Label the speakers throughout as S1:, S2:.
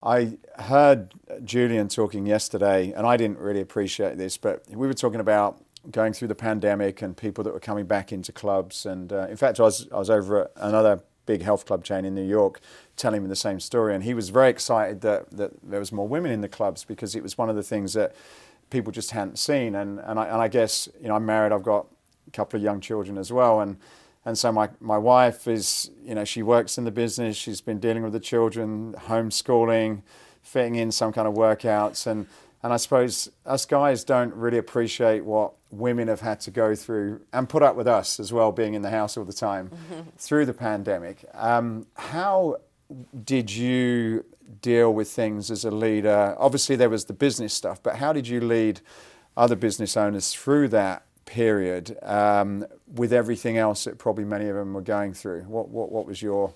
S1: I heard Julian talking yesterday, and I didn't really appreciate this, but we were talking about going through the pandemic and people that were coming back into clubs. And in fact, I was over at another big health club chain in New York telling him the same story. And he was very excited that there was more women in the clubs because it was one of the things that people just hadn't seen. And I guess, I'm married, I've got a couple of young children as well. And so my wife is, she works in the business. She's been dealing with the children, homeschooling, fitting in some kind of workouts. And I suppose us guys don't really appreciate what women have had to go through and put up with us as well, being in the house all the time through the pandemic. How did you deal with things as a leader? Obviously, there was the business stuff, but how did you lead other business owners through that period with everything else that probably many of them were going through? What was your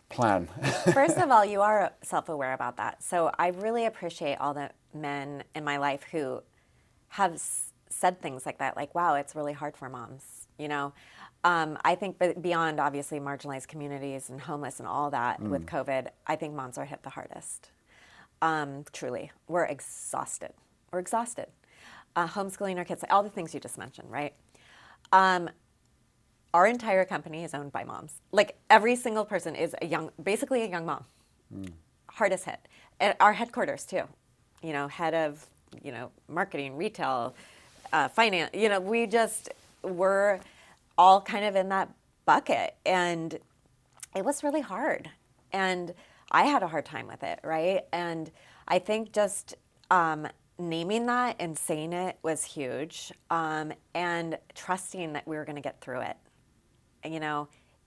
S1: plan?
S2: First of all, you are self-aware about that. So I really appreciate all the men in my life who have said things like that, like, wow, it's really hard for moms, I think beyond obviously marginalized communities and homeless and all that with COVID, I think moms are hit the hardest. Truly, we're exhausted. Homeschooling our kids, all the things you just mentioned, right? Our entire company is owned by moms. Like every single person is basically a young mom. Hardest hit. At our headquarters too, head of, marketing, retail, finance, we're all kind of in that bucket. And it was really hard. And I had a hard time with it, right? And I think just naming that and saying it was huge, and trusting that we were going to get through it,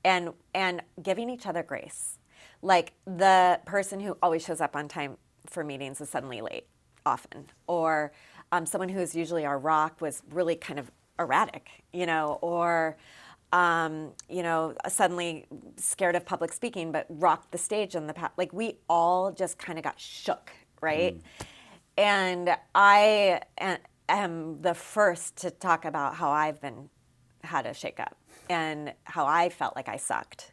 S2: and giving each other grace. Like the person who always shows up on time for meetings is suddenly late, often, or someone who's usually our rock was really kind of erratic, or suddenly scared of public speaking, but rocked the stage in the past. Like we all just kind of got shook, right? And I am the first to talk about how I've had a shakeup and how I felt like I sucked.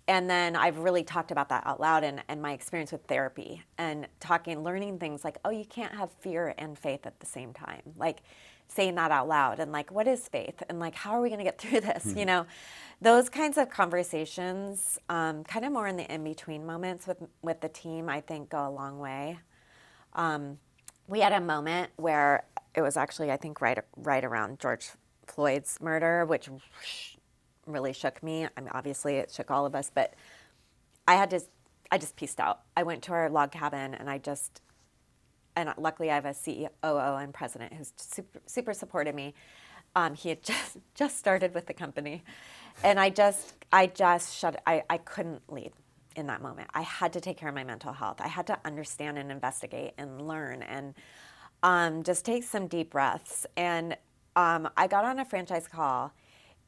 S2: And then I've really talked about that out loud and my experience with therapy and learning things like, oh, you can't have fear and faith at the same time. Like saying that out loud and like, what is faith? And like, how are we going to get through this? Those kinds of conversations, kind of more in the in-between moments with the team, I think go a long way. We had a moment where it was actually, I think, right around George Floyd's murder, which really shook me. I mean, obviously, it shook all of us, but I just pieced out. I went to our log cabin, and luckily, I have a COO and president who's super supported me. He had just started with the company, and I couldn't lead in that moment. I had to take care of my mental health. I had to understand and investigate and learn and just take some deep breaths. And I got on a franchise call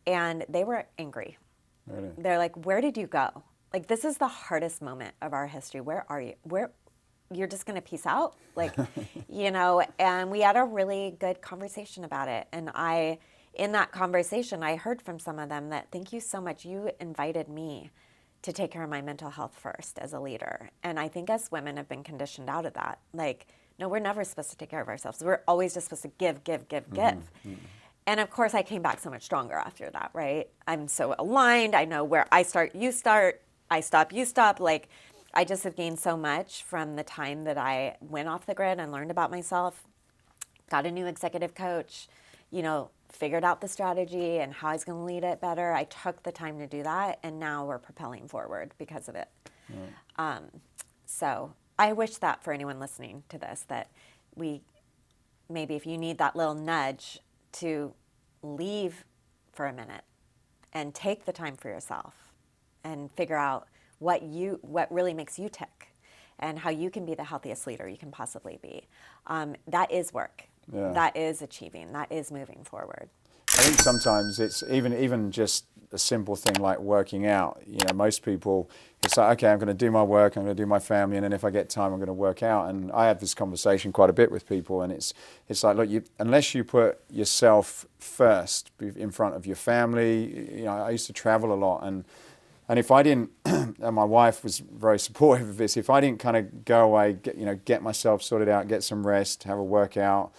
S2: and they were angry.
S1: Really?
S2: They're like, where did you go? Like, this is the hardest moment of our history. Where are you? You're just going to peace out? Like, and we had a really good conversation about it. And in that conversation, I heard from some of them that, thank you so much. You invited me to take care of my mental health first as a leader. And I think as women have been conditioned out of that. Like, no, we're never supposed to take care of ourselves. We're always just supposed to give. And of course, I came back so much stronger after that, right? I'm so aligned. I know where I start, you start. I stop, you stop. Like, I just have gained so much from the time that I went off the grid and learned about myself, got a new executive coach, figured out the strategy and how I was going to lead it better. I took the time to do that, and now we're propelling forward because of it. Right. So I wish that for anyone listening to this, that maybe if you need that little nudge to leave for a minute and take the time for yourself and figure out what really makes you tick and how you can be the healthiest leader you can possibly be. That is work. Yeah. That is achieving. That is moving forward.
S1: I think sometimes it's even just a simple thing like working out. Most people, it's like, okay, I'm going to do my work, I'm going to do my family, and then if I get time, I'm going to work out. And I have this conversation quite a bit with people, and it's like, look, unless you put yourself first in front of your family. I used to travel a lot, and And if I didn't, and my wife was very supportive of this, if I didn't kind of go away, get myself sorted out, get some rest, have a workout,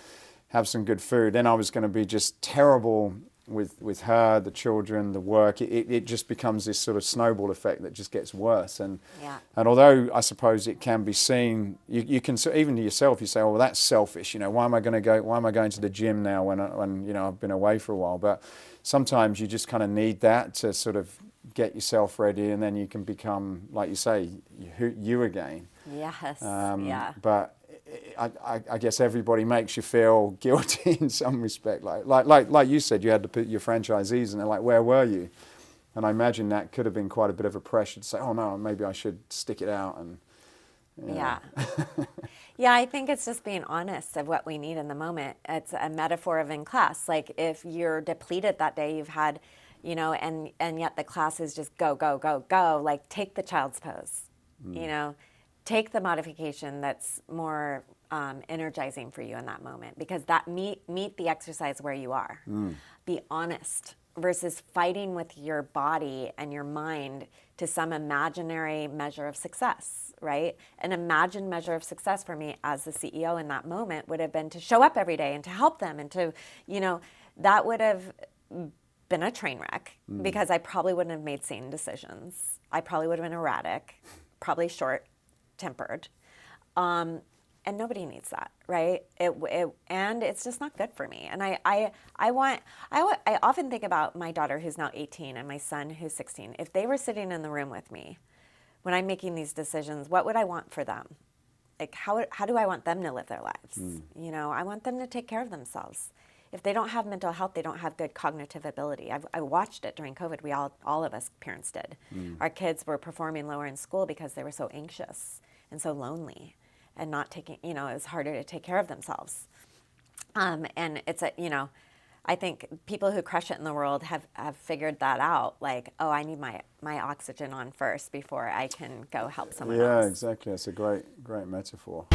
S1: have some good food, then I was going to be just terrible with her, the children, the work. It just becomes this sort of snowball effect that just gets worse. And although I suppose it can be seen, you can, even to yourself, you say, oh, well, that's selfish. Why am I going to the gym now when I've been away for a while? But sometimes you just kind of need that to sort of get yourself ready, and then you can become, like you say, you again.
S2: Yes.
S1: But I guess everybody makes you feel guilty in some respect. Like you said, you had to put your franchisees, and they're like, where were you? And I imagine that could have been quite a bit of a pressure to say, oh no, maybe I should stick it out. And
S2: yeah. Yeah, I think it's just being honest of what we need in the moment. It's a metaphor of in class. Like if you're depleted that day, you've had, and yet the class is just go, go, go, go. Like take the child's pose, take the modification that's more energizing for you in that moment, because that meet the exercise where you are. Be honest versus fighting with your body and your mind to some imaginary measure of success, right? An imagined measure of success for me as the CEO in that moment would have been to show up every day and to help them, and to, that would have been a train wreck, because I probably wouldn't have made sane decisions. I probably would have been erratic, probably short-tempered, and nobody needs that, right? And it's just not good for me. And I often think about my daughter, who's now 18, and my son, who's 16. If they were sitting in the room with me when I'm making these decisions, what would I want for them? Like how do I want them to live their lives? I want them to take care of themselves. If they don't have mental health, they don't have good cognitive ability. I watched it during COVID. We all of us parents did. Our kids were performing lower in school because they were so anxious and so lonely, and not taking, it was harder to take care of themselves. And it's I think people who crush it in the world have figured that out. Like, oh, I need my oxygen on first before I can go help someone else.
S1: Yeah, exactly. That's a great metaphor.